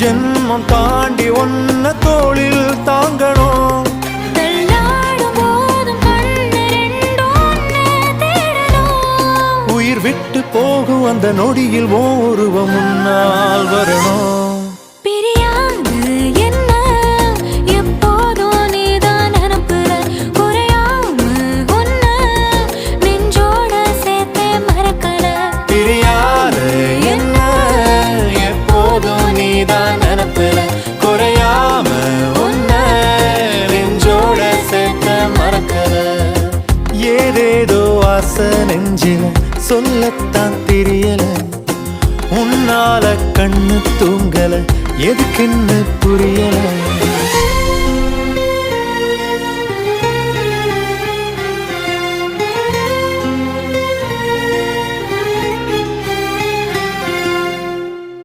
ஜென்மம் தாண்டி ஒன்ன தோளில் தாங்கணும். உயிர் விட்டு போகும் அந்த நொடியில் ஓருவம் முன்னால் வரணும். ஏதேதோ ஆசை நெஞ்சில சொல்லத்தான் தெரியல. உன்னால கண்ணு தூங்கல, எதுக்குன்னு புரியல.